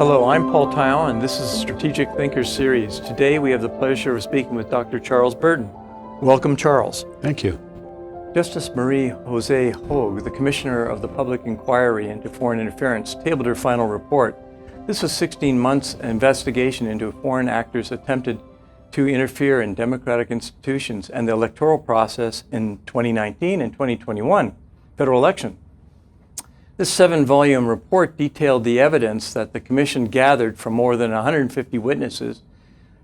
Hello, I'm Paul Taillon, and this is Strategic Thinkers Series. Today we have the pleasure of speaking with Dr. Charles Burton. Welcome, Charles. Thank you. Justice Marie-Josée Hogue, the Commissioner of the Public Inquiry into Foreign Interference, tabled her final report. This was 16 months investigation into foreign actors attempted to interfere in democratic institutions and the electoral process in 2019 and 2021 federal election. This 7-volume report detailed the evidence that the Commission gathered from more than 150 witnesses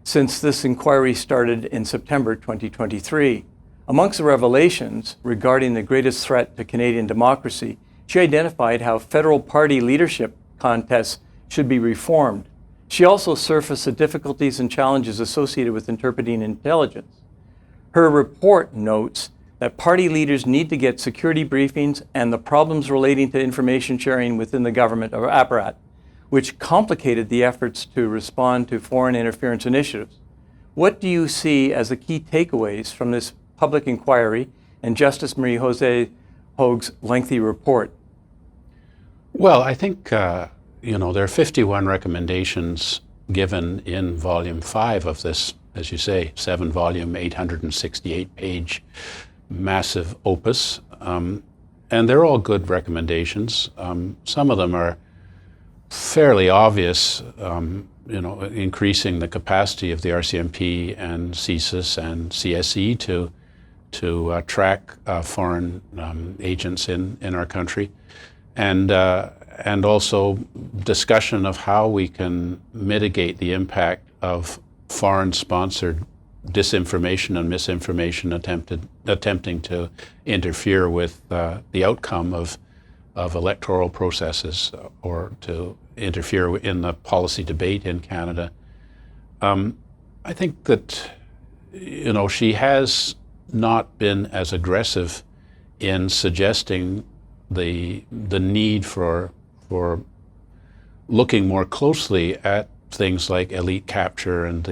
since this inquiry started in September 2023. Amongst the revelations regarding the greatest threat to Canadian democracy, she identified how federal party leadership contests should be reformed. She also surfaced the difficulties and challenges associated with interpreting intelligence. Her report notes that party leaders need to get security briefings and the problems relating to information sharing within the government apparatus, which complicated the efforts to respond to foreign interference initiatives. What do you see as the key takeaways from this public inquiry and Justice Marie-Josée Hogue's lengthy report? Well, I think, there are 51 recommendations given in Volume 5 of this, as you say, 7-volume, 868-page massive opus, and they're all good recommendations. Some of them are fairly obvious, increasing the capacity of the RCMP and CSIS and CSE to track foreign agents in our country, and also discussion of how we can mitigate the impact of foreign-sponsored disinformation and misinformation attempting to interfere with the outcome of electoral processes or to interfere in the policy debate in Canada. I think that, she has not been as aggressive in suggesting the need for looking more closely at things like elite capture and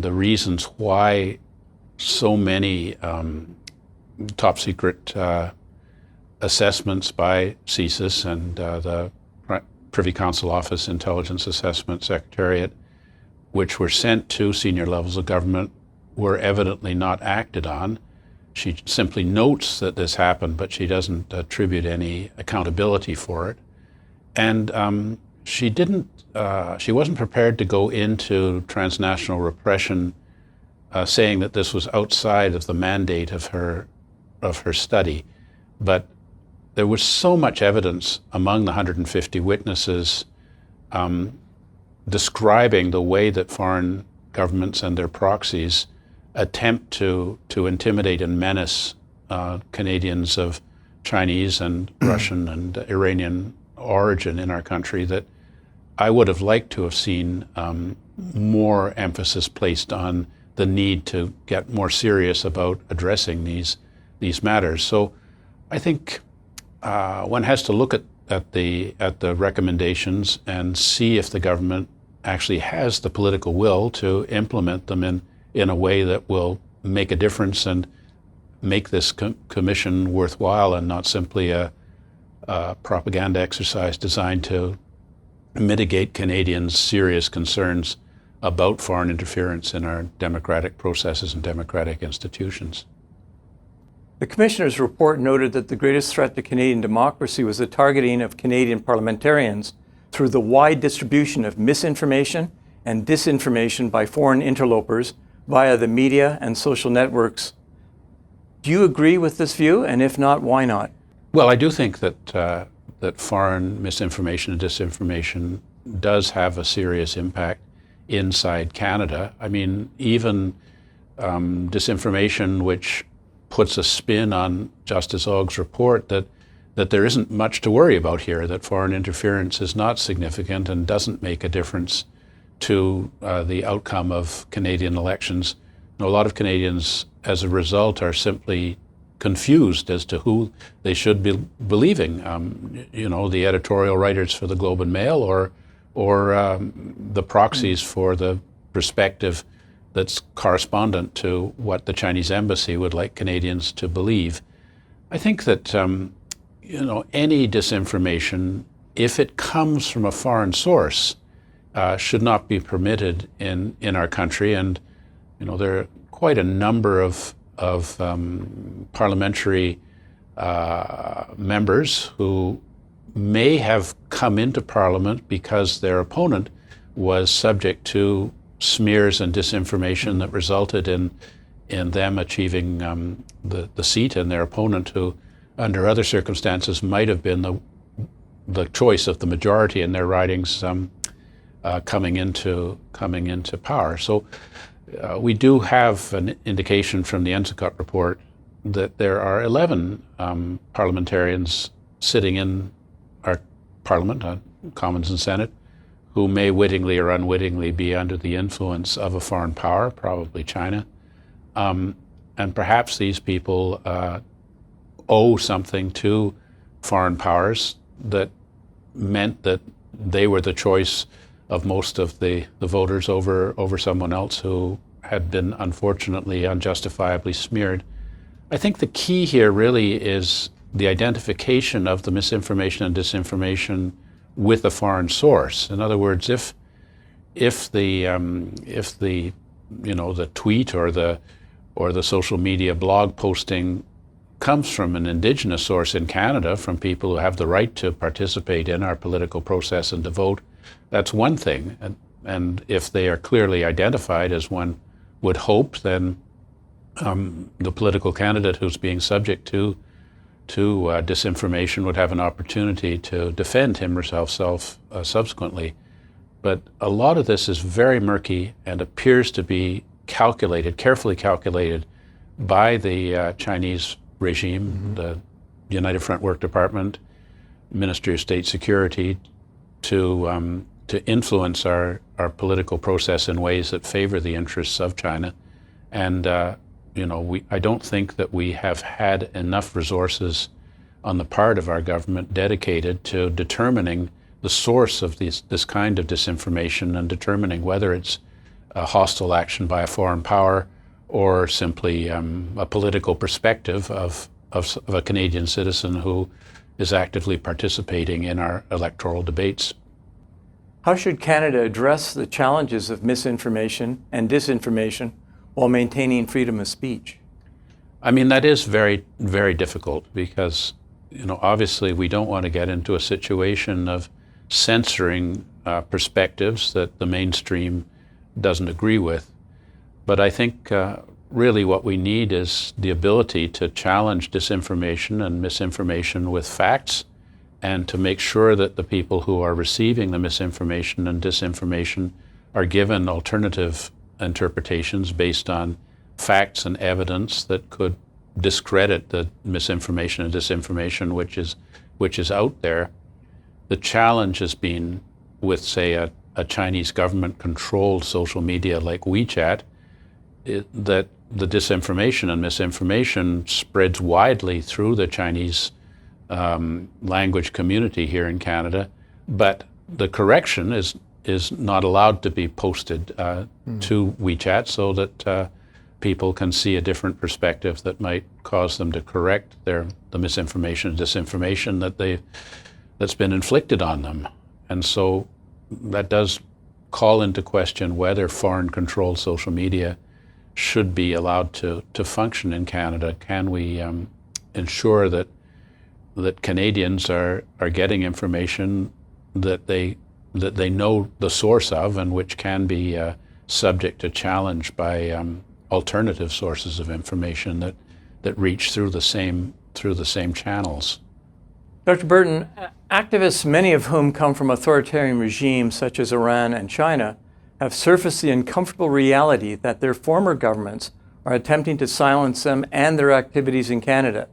the reasons why so many top secret assessments by CSIS and the Privy Council Office Intelligence Assessment Secretariat, which were sent to senior levels of government, were evidently not acted on. She simply notes that this happened, but she doesn't attribute any accountability for it. And she wasn't prepared to go into transnational repression, saying that this was outside of the mandate of her study. But there was so much evidence among the 150 witnesses describing the way that foreign governments and their proxies attempt to intimidate and menace Canadians of Chinese and Russian and Iranian origin in our country that I would have liked to have seen more emphasis placed on the need to get more serious about addressing these matters. So I think one has to look at the recommendations and see if the government actually has the political will to implement them in a way that will make a difference and make this commission worthwhile and not simply a propaganda exercise designed to mitigate Canadians' serious concerns about foreign interference in our democratic processes and democratic institutions. The Commissioner's report noted that the greatest threat to Canadian democracy was the targeting of Canadian parliamentarians through the wide distribution of misinformation and disinformation by foreign interlopers via the media and social networks. Do you agree with this view? And if not, why not? Well, I do think that foreign misinformation and disinformation does have a serious impact inside Canada. I mean, even disinformation which puts a spin on Justice Hogue's report that there isn't much to worry about here, that foreign interference is not significant and doesn't make a difference to the outcome of Canadian elections. A lot of Canadians, as a result, are simply confused as to who they should be believing. The editorial writers for the Globe and Mail or the proxies for the perspective that's correspondent to what the Chinese embassy would like Canadians to believe. I think that any disinformation if it comes from a foreign source, should not be permitted in our country. And there are quite a number of parliamentary members who may have come into Parliament because their opponent was subject to smears and disinformation that resulted in them achieving the seat, and their opponent, who under other circumstances might have been the choice of the majority in their ridings, coming into power. So we do have an indication from the Endicott report that there are 11 parliamentarians sitting in our Parliament, Commons and Senate, who may wittingly or unwittingly be under the influence of a foreign power, probably China. And perhaps these people owe something to foreign powers that meant that they were the choice of most of the voters over someone else who had been unfortunately unjustifiably smeared. I think the key here really is the identification of the misinformation and disinformation with a foreign source. In other words, if the tweet or the social media blog posting comes from an Indigenous source in Canada, from people who have the right to participate in our political process and to vote, that's one thing. And if they are clearly identified, as one would hope, then the political candidate who's being subject to disinformation would have an opportunity to defend him or herself subsequently. But a lot of this is very murky and appears to be carefully calculated by the Chinese regime, the United Front Work Department, Ministry of State Security, to influence our political process in ways that favor the interests of China. And I don't think that we have had enough resources on the part of our government dedicated to determining the source of this kind of disinformation and determining whether it's a hostile action by a foreign power or simply a political perspective of a Canadian citizen who is actively participating in our electoral debates. How should Canada address the challenges of misinformation and disinformation while maintaining freedom of speech? I mean, that is very, very difficult because, obviously we don't want to get into a situation of censoring perspectives that the mainstream doesn't agree with. But I think really what we need is the ability to challenge disinformation and misinformation with facts, and to make sure that the people who are receiving the misinformation and disinformation are given alternative interpretations based on facts and evidence that could discredit the misinformation and disinformation which is out there. The challenge has been with, say, a Chinese government-controlled social media like WeChat, that the disinformation and misinformation spreads widely through the Chinese language community here in Canada, but the correction is not allowed to be posted to WeChat so that people can see a different perspective that might cause them to correct the misinformation and disinformation that's been inflicted on them. And so that does call into question whether foreign-controlled social media should be allowed to function in Canada. Can we ensure that Canadians are getting information that they know the source of, and which can be subject to challenge by alternative sources of information that reach through the same channels? Dr. Burton, activists, many of whom come from authoritarian regimes such as Iran and China, have surfaced the uncomfortable reality that their former governments are attempting to silence them and their activities in Canada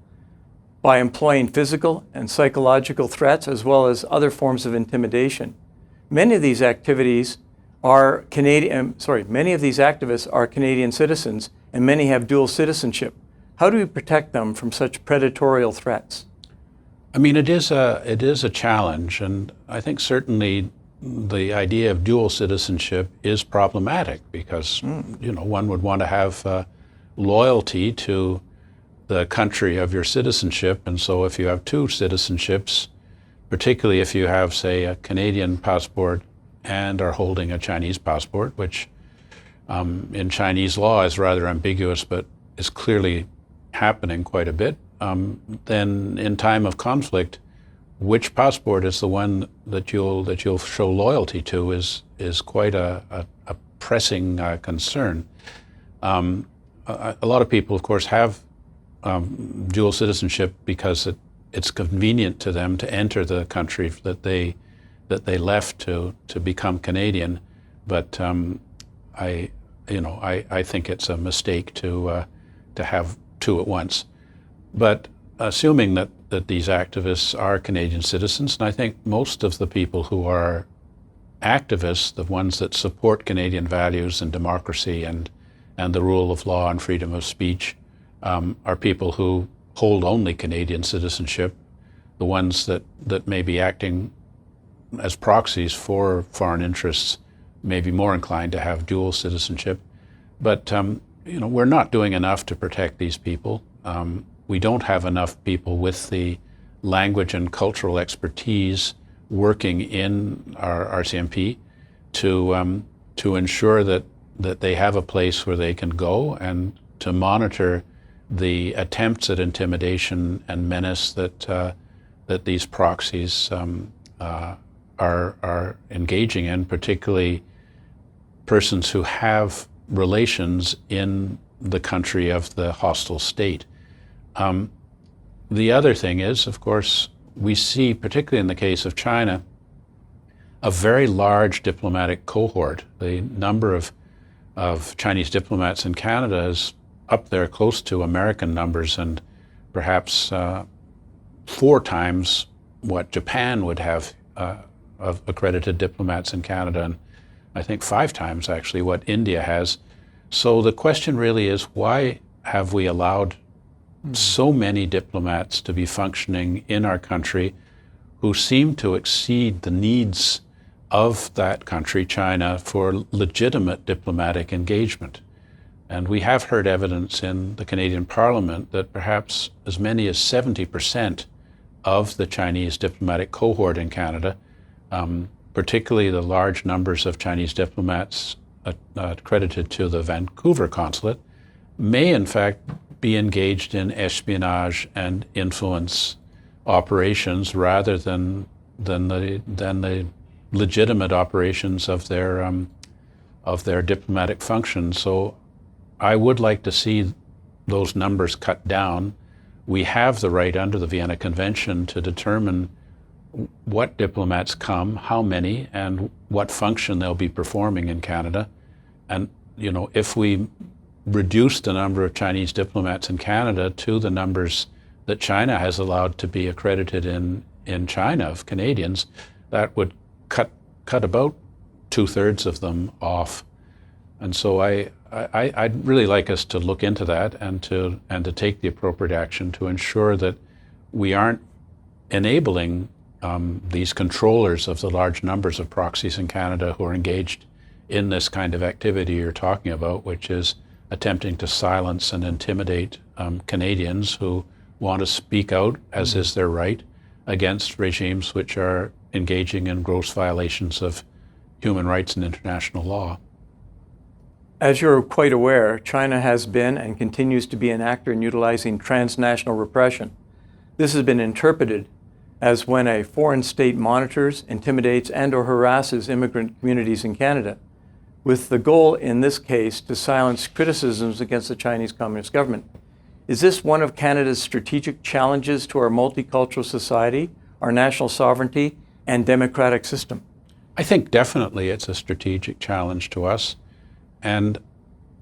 by employing physical and psychological threats as well as other forms of intimidation. Many of these activities are many of these activists are Canadian citizens, and many have dual citizenship. How do we protect them from such predatory threats? I mean, it is a challenge, and I think certainly the idea of dual citizenship is problematic because one would want to have loyalty to the country of your citizenship, and so if you have two citizenships, particularly if you have, say, a Canadian passport and are holding a Chinese passport, which in Chinese law is rather ambiguous, but is clearly happening quite a bit, then in time of conflict, which passport is the one that you'll show loyalty to is quite a pressing concern. A lot of people, of course, have dual citizenship because it's convenient to them to enter the country that they left to become Canadian. But I think it's a mistake to have two at once. But assuming that these activists are Canadian citizens, and I think most of the people who are activists, the ones that support Canadian values and democracy and the rule of law and freedom of speech, are people who hold only Canadian citizenship. The ones that may be acting as proxies for foreign interests may be more inclined to have dual citizenship. But we're not doing enough to protect these people. We don't have enough people with the language and cultural expertise working in our RCMP to ensure that they have a place where they can go and to monitor the attempts at intimidation and menace that these proxies are engaging in, particularly persons who have relations in the country of the hostile state. The other thing is, of course, we see, particularly in the case of China, a very large diplomatic cohort. The number of Chinese diplomats in Canada is up there close to American numbers, and perhaps 4 times what Japan would have of accredited diplomats in Canada, and I think 5 times actually what India has. So the question really is, why have we allowed so many diplomats to be functioning in our country who seem to exceed the needs of that country, China, for legitimate diplomatic engagement? And we have heard evidence in the Canadian Parliament that perhaps as many as 70% of the Chinese diplomatic cohort in Canada, particularly the large numbers of Chinese diplomats accredited to the Vancouver consulate, may in fact be engaged in espionage and influence operations rather than the legitimate operations of their diplomatic functions. So I would like to see those numbers cut down. We have the right under the Vienna Convention to determine what diplomats come, how many, and what function they'll be performing in Canada. And if we reduce the number of Chinese diplomats in Canada to the numbers that China has allowed to be accredited in China of Canadians, that would cut about 2/3 of them off. And so I'd really like us to look into that and to take the appropriate action to ensure that we aren't enabling these controllers of the large numbers of proxies in Canada who are engaged in this kind of activity you're talking about, which is attempting to silence and intimidate Canadians who want to speak out, as is their right, against regimes which are engaging in gross violations of human rights and international law. As you're quite aware, China has been and continues to be an actor in utilizing transnational repression. This has been interpreted as when a foreign state monitors, intimidates, and/or harasses immigrant communities in Canada, with the goal in this case to silence criticisms against the Chinese Communist government. Is this one of Canada's strategic challenges to our multicultural society, our national sovereignty, and democratic system? I think definitely it's a strategic challenge to us. And,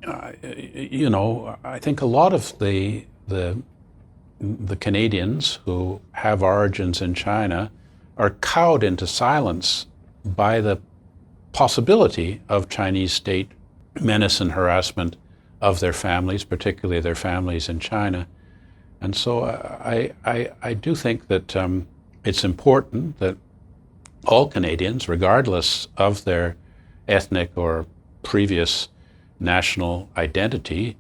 I think a lot of the Canadians who have origins in China are cowed into silence by the possibility of Chinese state menace and harassment of their families, particularly their families in China. And so I do think that it's important that all Canadians, regardless of their ethnic or previous national identity,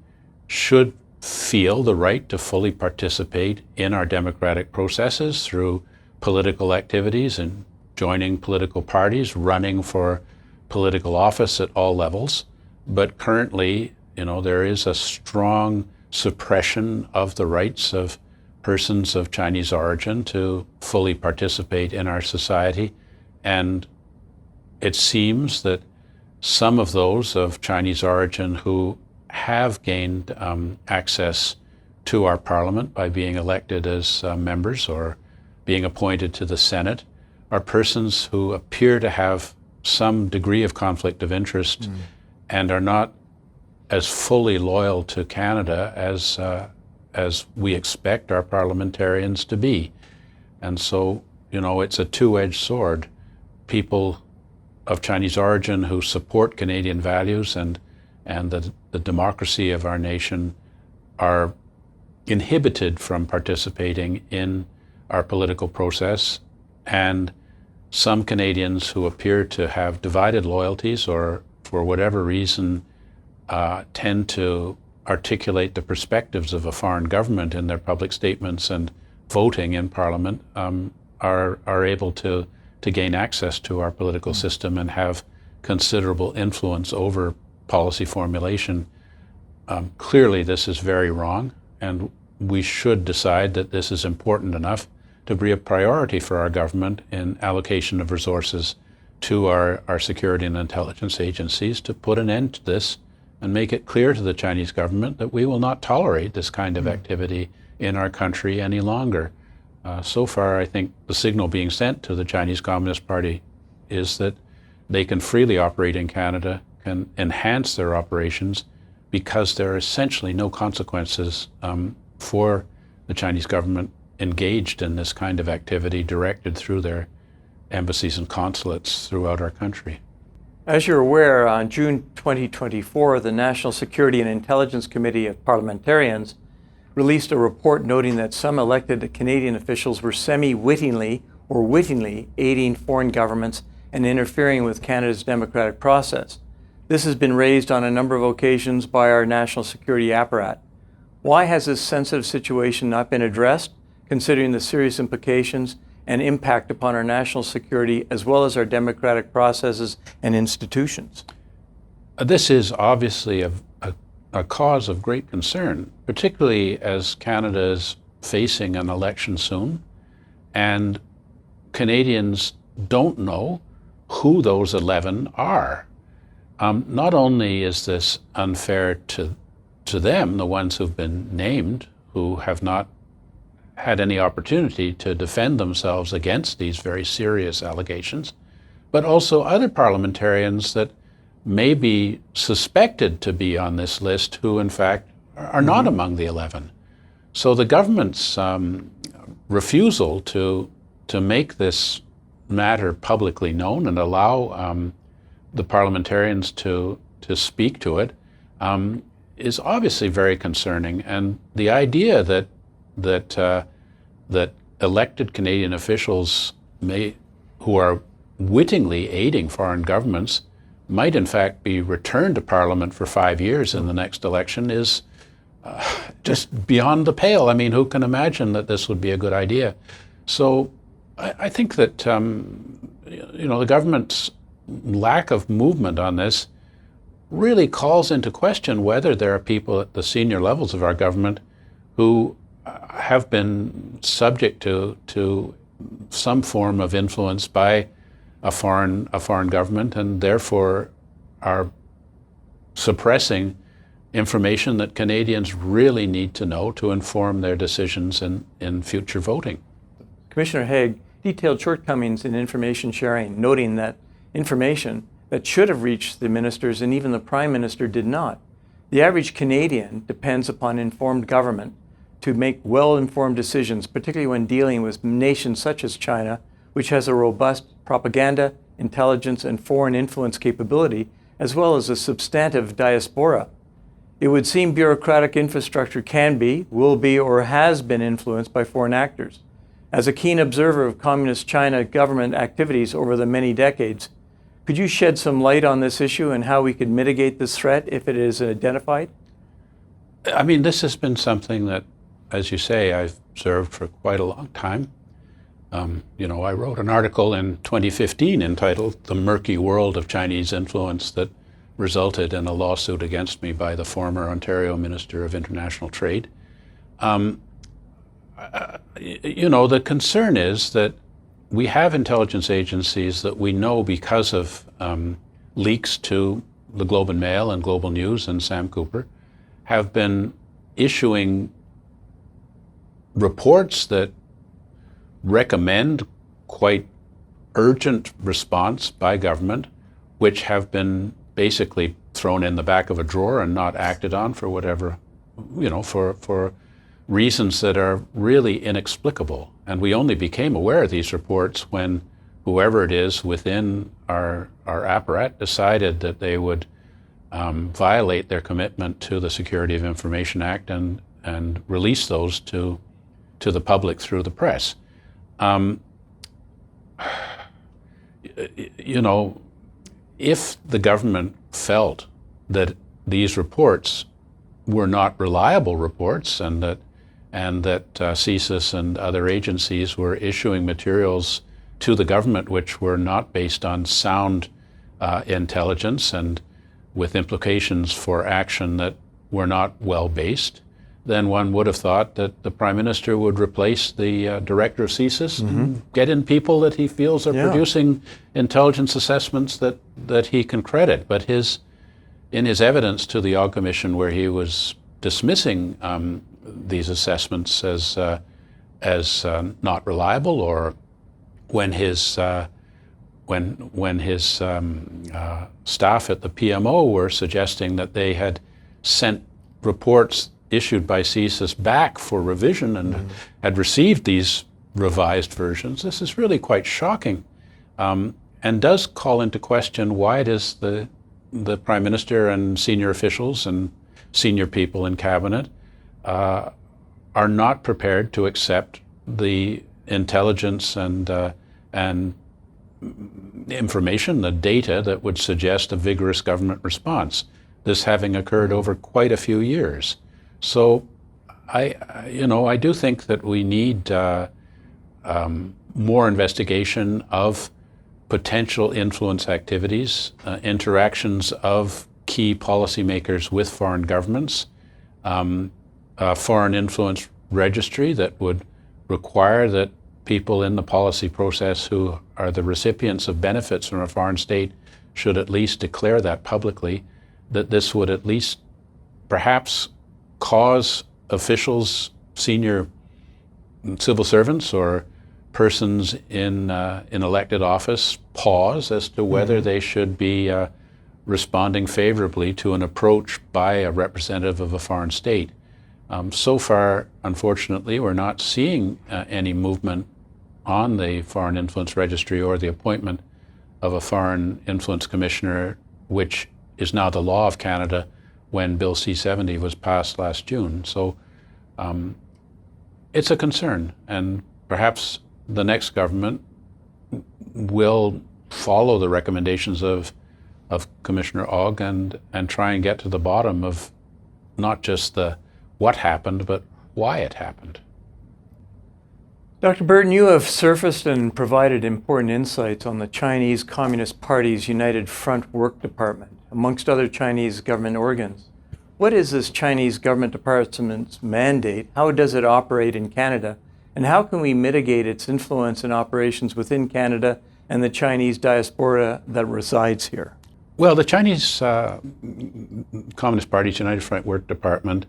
should feel the right to fully participate in our democratic processes through political activities and joining political parties, running for political office at all levels. But currently, there is a strong suppression of the rights of persons of Chinese origin to fully participate in our society. And it seems that some of those of Chinese origin who have gained access to our parliament by being elected as members or being appointed to the Senate are persons who appear to have some degree of conflict of interest and are not as fully loyal to Canada as we expect our parliamentarians to be. And so, it's a two-edged sword. People of Chinese origin who support Canadian values and the democracy of our nation are inhibited from participating in our political process, and some Canadians who appear to have divided loyalties or for whatever reason tend to articulate the perspectives of a foreign government in their public statements and voting in Parliament are able to gain access to our political system and have considerable influence over policy formulation. Clearly, this is very wrong, and we should decide that this is important enough to be a priority for our government in allocation of resources to our security and intelligence agencies to put an end to this and make it clear to the Chinese government that we will not tolerate this kind of activity in our country any longer. So far, I think the signal being sent to the Chinese Communist Party is that they can freely operate in Canada, can enhance their operations because there are essentially no consequences for the Chinese government engaged in this kind of activity directed through their embassies and consulates throughout our country. As you're aware, on June 2024, the National Security and Intelligence Committee of Parliamentarians released a report noting that some elected Canadian officials were semi-wittingly or wittingly aiding foreign governments and interfering with Canada's democratic process. This has been raised on a number of occasions by our national security apparat. Why has this sensitive situation not been addressed, considering the serious implications and impact upon our national security as well as our democratic processes and institutions? This is obviously a cause of great concern, particularly as Canada is facing an election soon, and Canadians don't know who those 11 are. Not only is this unfair to them, the ones who've been named, who have not had any opportunity to defend themselves against these very serious allegations, but also other parliamentarians that may be suspected to be on this list who in fact are not among the 11. So the government's refusal to make this matter publicly known and allow the parliamentarians to speak to it is obviously very concerning. And the idea that elected Canadian officials who are wittingly aiding foreign governments might in fact be returned to Parliament for 5 years in the next election is just beyond the pale. I mean, who can imagine that this would be a good idea? So I think that the government's lack of movement on this really calls into question whether there are people at the senior levels of our government who have been subject to some form of influence by a foreign government and therefore are suppressing information that Canadians really need to know to inform their decisions in future voting. Commissioner Hogue detailed shortcomings in information sharing, noting that information that should have reached the ministers and even the Prime Minister did not. The average Canadian depends upon informed government to make well-informed decisions, particularly when dealing with nations such as China, which has a robust propaganda, intelligence, and foreign influence capability, as well as a substantive diaspora. It would seem bureaucratic infrastructure can be, will be, or has been influenced by foreign actors. As a keen observer of Communist China government activities over the many decades, could you shed some light on this issue and how we could mitigate this threat if it is identified? I mean, this has been something that, as you say, I've observed for quite a long time. I wrote an article in 2015 entitled "The Murky World of Chinese Influence" that resulted in a lawsuit against me by the former Ontario Minister of International Trade. The concern is that we have intelligence agencies that we know because of leaks to the Globe and Mail and Global News and Sam Cooper have been issuing reports that recommend quite urgent response by government, which have been basically thrown in the back of a drawer and not acted on for whatever, for reasons that are really inexplicable. And we only became aware of these reports when whoever it is within our apparat decided that they would violate their commitment to the Security of Information Act and release those to the public through the press. If the government felt that these reports were not reliable reports and that CSIS and other agencies were issuing materials to the government which were not based on sound intelligence and with implications for action that were not well based, then one would have thought that the Prime Minister would replace the director of CSIS and get in people that he feels are producing intelligence assessments that he can credit. But in his evidence to the Hogue Commission, where he was dismissing these assessments as not reliable, or when his staff at the PMO were suggesting that they had sent reports issued by CSIS back for revision and had received these revised versions. This is really quite shocking, and does call into question why it is the Prime Minister and senior officials and senior people in Cabinet are not prepared to accept the intelligence and information, the data that would suggest a vigorous government response, this having occurred over quite a few years. So I do think that we need more investigation of potential influence activities, interactions of key policymakers with foreign governments, a foreign influence registry that would require that people in the policy process who are the recipients of benefits from a foreign state should at least declare that publicly, that this would at least perhaps cause officials, senior civil servants or persons in elected office pause as to whether they should be responding favorably to an approach by a representative of a foreign state. So far, unfortunately, we're not seeing any movement on the Foreign Influence Registry or the appointment of a Foreign Influence Commissioner, which is now the law of Canada when Bill C-70 was passed last June. So it's a concern, and perhaps the next government will follow the recommendations of Commissioner Hogue and try and get to the bottom of not just the what happened, but why it happened. Dr. Burton, you have surfaced and provided important insights on the Chinese Communist Party's United Front Work Department, amongst other Chinese government organs. What is this Chinese government department's mandate? How does it operate in Canada? And how can we mitigate its influence and operations within Canada and the Chinese diaspora that resides here? Well, the Chinese Communist Party's United Front Work Department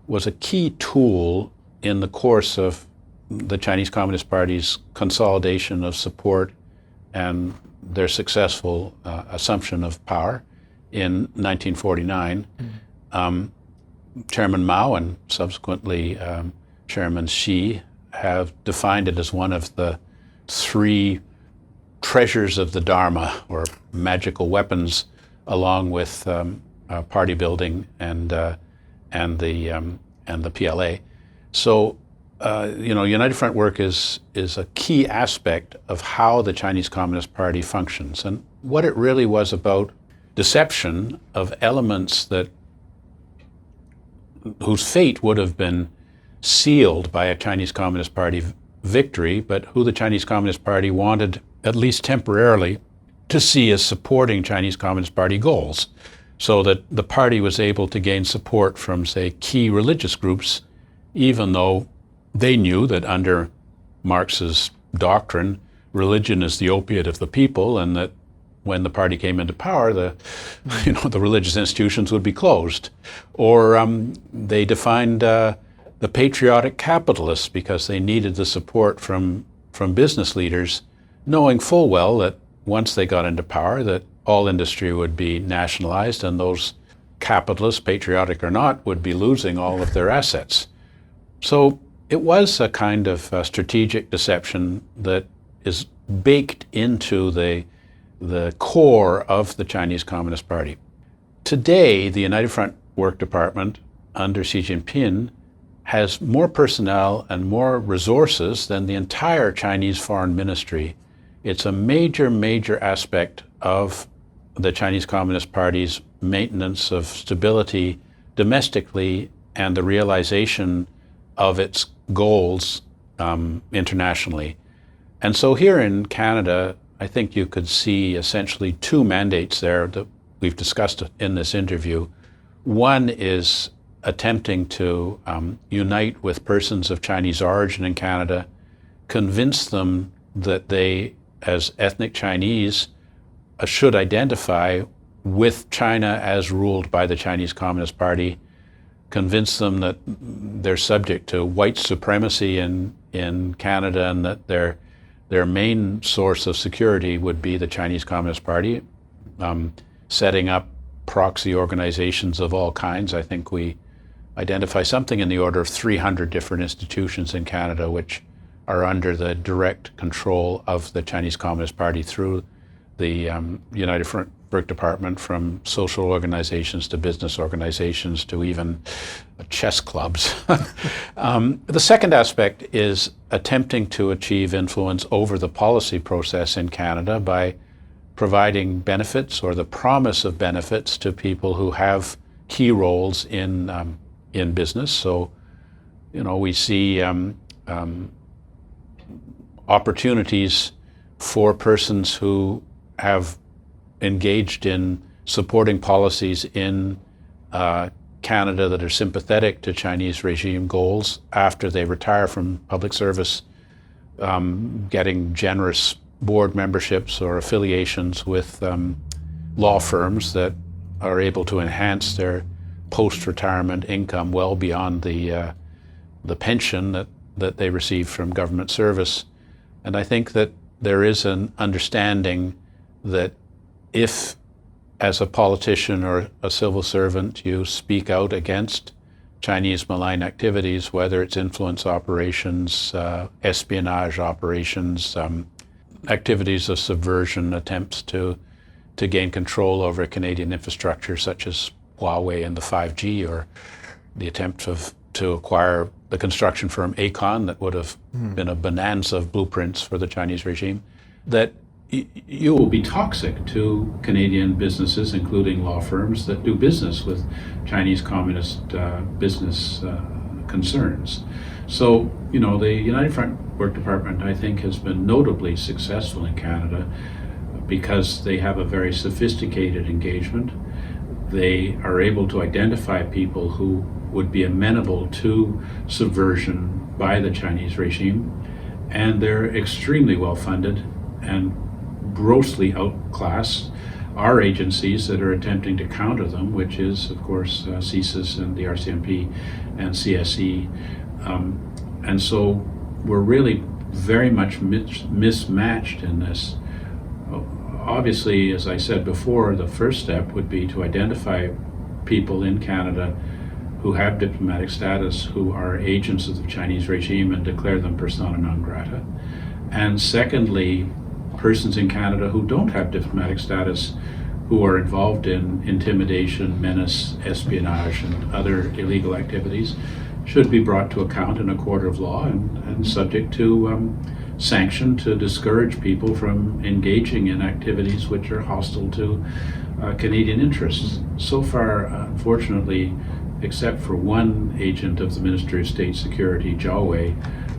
was a key tool in the course of the Chinese Communist Party's consolidation of support and their successful assumption of power in 1949. Chairman Mao and subsequently Chairman Xi have defined it as one of the three treasures of the Dharma, or magical weapons, along with party building and the PLA. So, United Front Work is a key aspect of how the Chinese Communist Party functions, and what it really was about deception of elements whose fate would have been sealed by a Chinese Communist Party victory, but who the Chinese Communist Party wanted, at least temporarily, to see as supporting Chinese Communist Party goals, so that the party was able to gain support from, say, key religious groups, even though they knew that under Marx's doctrine, religion is the opiate of the people, and that when the party came into power, the religious institutions would be closed. Or they defined the patriotic capitalists because they needed the support from business leaders, knowing full well that once they got into power, that all industry would be nationalized, and those capitalists, patriotic or not, would be losing all of their assets. So it was a kind of strategic deception that is baked into the core of the Chinese Communist Party. Today, the United Front Work Department under Xi Jinping has more personnel and more resources than the entire Chinese Foreign Ministry. It's a major, major aspect of the Chinese Communist Party's maintenance of stability domestically and the realization of its goals internationally. And so here in Canada, I think you could see essentially two mandates there that we've discussed in this interview. One is attempting to unite with persons of Chinese origin in Canada, convince them that they, as ethnic Chinese, should identify with China as ruled by the Chinese Communist Party, convince them that they're subject to white supremacy in Canada, and that their main source of security would be the Chinese Communist Party, setting up proxy organizations of all kinds. I think we identify something in the order of 300 different institutions in Canada which are under the direct control of the Chinese Communist Party through the United Front Work Department, from social organizations to business organizations to even chess clubs. The second aspect is attempting to achieve influence over the policy process in Canada by providing benefits or the promise of benefits to people who have key roles in business. So, we see opportunities for persons who have engaged in supporting policies in Canada that are sympathetic to Chinese regime goals after they retire from public service, getting generous board memberships or affiliations with law firms that are able to enhance their post-retirement income well beyond the pension that they receive from government service. And I think that there is an understanding that if, as a politician or a civil servant, you speak out against Chinese malign activities, whether it's influence operations, espionage operations, activities of subversion, attempts to gain control over Canadian infrastructure such as Huawei and the 5G, or the attempt to acquire the construction firm Aecon that would have been a bonanza of blueprints for the Chinese regime, that you will be toxic to Canadian businesses, including law firms that do business with Chinese communist business concerns. So, the United Front Work Department, I think, has been notably successful in Canada because they have a very sophisticated engagement. They are able to identify people who would be amenable to subversion by the Chinese regime, and they're extremely well funded and grossly outclass our agencies that are attempting to counter them, which is, of course, CSIS and the RCMP and CSE. And so we're really very much mismatched in this. Obviously, as I said before, the first step would be to identify people in Canada who have diplomatic status, who are agents of the Chinese regime, and declare them persona non grata. And secondly, persons in Canada who don't have diplomatic status, who are involved in intimidation, menace, espionage, and other illegal activities, should be brought to account in a court of law and subject to sanction to discourage people from engaging in activities which are hostile to Canadian interests. So far, unfortunately, except for one agent of the Ministry of State Security, Jiawei,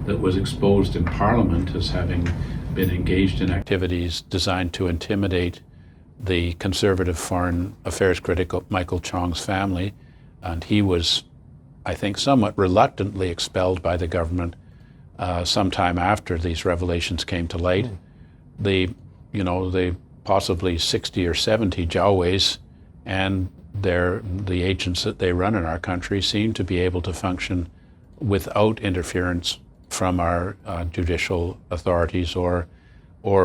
that was exposed in Parliament as having been engaged in activities designed to intimidate the conservative foreign affairs critic Michael Chong's family. And he was, I think, somewhat reluctantly expelled by the government sometime after these revelations came to light. The possibly 60 or 70 Jiaoweis and the agents that they run in our country seem to be able to function without interference from our judicial authorities or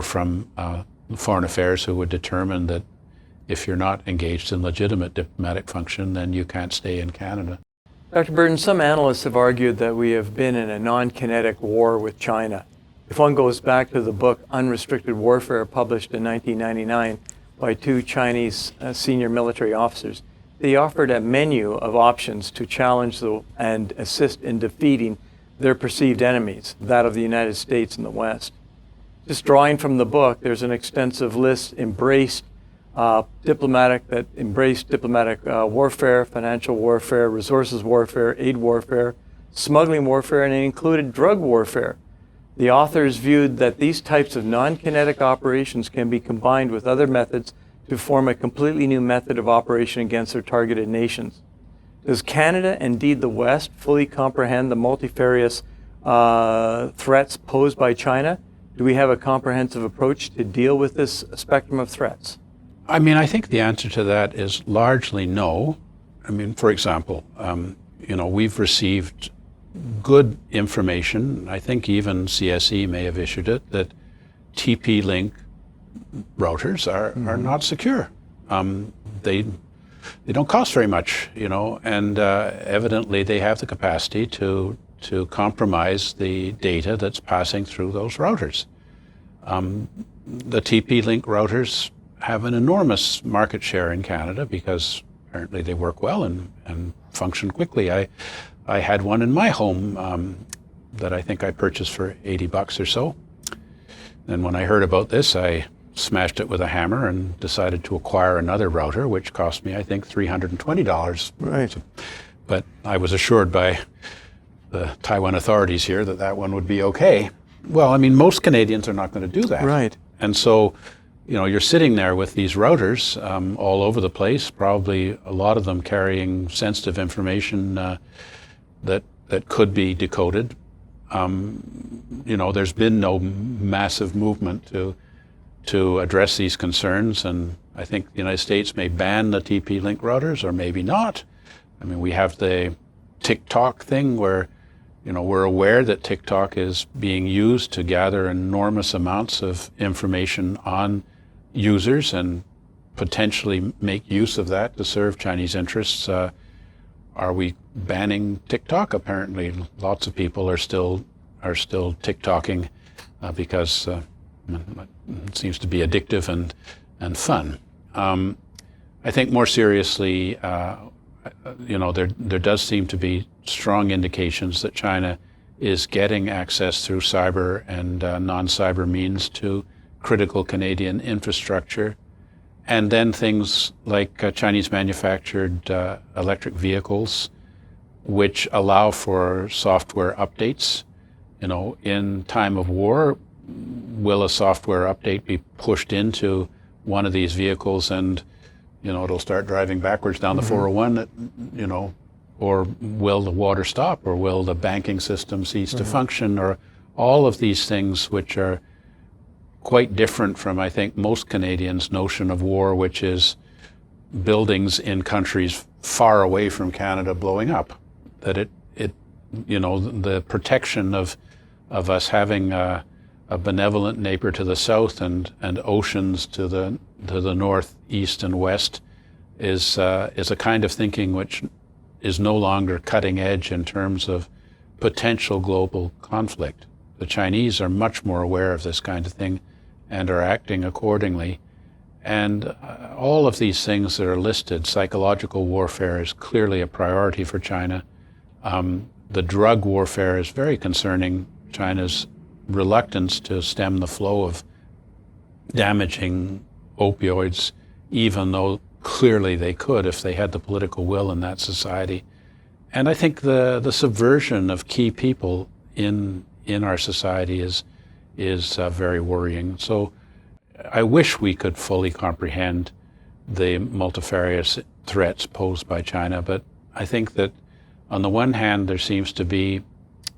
from foreign affairs, who would determine that if you're not engaged in legitimate diplomatic function, then you can't stay in Canada. Dr. Burton, some analysts have argued that we have been in a non-kinetic war with China. If one goes back to the book Unrestricted Warfare, published in 1999 by two Chinese senior military officers, they offered a menu of options to challenge and assist in defeating their perceived enemies, that of the United States and the West. Just drawing from the book, there's an extensive list embraced diplomatic warfare, financial warfare, resources warfare, aid warfare, smuggling warfare, and it included drug warfare. The authors viewed that these types of non-kinetic operations can be combined with other methods to form a completely new method of operation against their targeted nations. Does Canada, indeed the West, fully comprehend the multifarious threats posed by China? Do we have a comprehensive approach to deal with this spectrum of threats? I mean, I think the answer to that is largely no. I mean, for example, we've received good information. I think even CSE may have issued it, that TP-Link routers are not secure. They don't cost very much, and evidently they have the capacity to compromise the data that's passing through those routers. The TP-Link routers have an enormous market share in Canada because apparently they work well and function quickly. I had one in my home that I think I purchased for $80 or so. And when I heard about this, I smashed it with a hammer and decided to acquire another router, which cost me, I think, $320. Right. But I was assured by the Taiwan authorities here that one would be okay. Well, I mean, most Canadians are not going to do that. Right. And so, you're sitting there with these routers all over the place, probably a lot of them carrying sensitive information that could be decoded. There's been no massive movement to address these concerns, and I think the United States may ban the TP-Link routers, or maybe not. I mean, we have the TikTok thing where, we're aware that TikTok is being used to gather enormous amounts of information on users and potentially make use of that to serve Chinese interests. Are we banning TikTok? Apparently, lots of people are still TikToking because it seems to be addictive and fun. I think more seriously, there does seem to be strong indications that China is getting access through cyber and non-cyber means to critical Canadian infrastructure. And then things like Chinese manufactured electric vehicles, which allow for software updates. In time of war, will a software update be pushed into one of these vehicles and, it'll start driving backwards down the 401, or will the water stop, or will the banking system cease to function, or all of these things which are quite different from, I think, most Canadians' notion of war, which is buildings in countries far away from Canada blowing up. That the protection of us having a benevolent neighbor to the south and oceans to the north, east, and west is a kind of thinking which is no longer cutting edge in terms of potential global conflict. The Chinese are much more aware of this kind of thing and are acting accordingly. And all of these things that are listed, psychological warfare is clearly a priority for China. The drug warfare is very concerning. China's reluctance to stem the flow of damaging opioids, even though clearly they could if they had the political will in that society. And I think the subversion of key people in in our society is very worrying. So I wish we could fully comprehend the multifarious threats posed by China, but I think that on the one hand there seems to be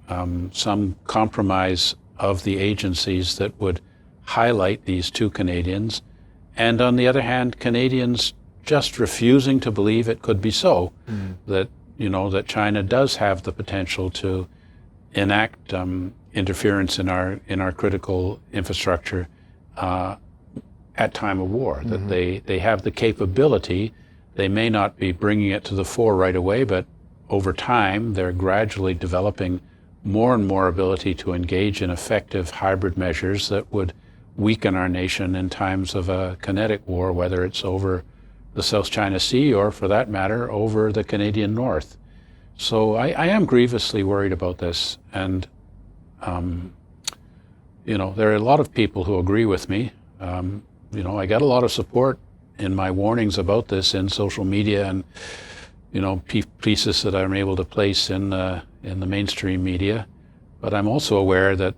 some compromise of the agencies that would highlight these two Canadians, and on the other hand, Canadians just refusing to believe it could be so, that that China does have the potential to enact interference in our critical infrastructure at time of war. That they have the capability. They may not be bringing it to the fore right away, but over time they're gradually developing more and more ability to engage in effective hybrid measures that would weaken our nation in times of a kinetic war, whether it's over the South China Sea or, for that matter, over the Canadian North. So I am grievously worried about this, and there are a lot of people who agree with me. I got a lot of support in my warnings about this in social media and pieces that I'm able to place in the mainstream media. But I'm also aware that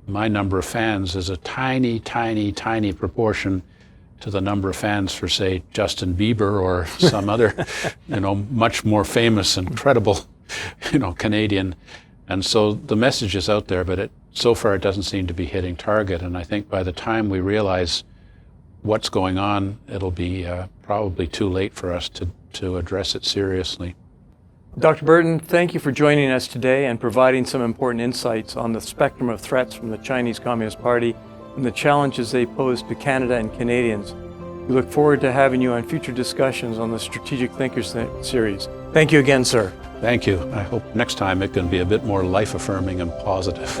my number of fans is a tiny, tiny, tiny proportion to the number of fans for, say, Justin Bieber or some other, much more famous and credible, Canadian. And so the message is out there, but so far it doesn't seem to be hitting target. And I think by the time we realize what's going on, it'll be probably too late for us to address it seriously. Dr. Burton, thank you for joining us today and providing some important insights on the spectrum of threats from the Chinese Communist Party and the challenges they pose to Canada and Canadians. We look forward to having you on future discussions on the Strategic Thinkers Series. Thank you again, sir. Thank you. I hope next time it can be a bit more life-affirming and positive.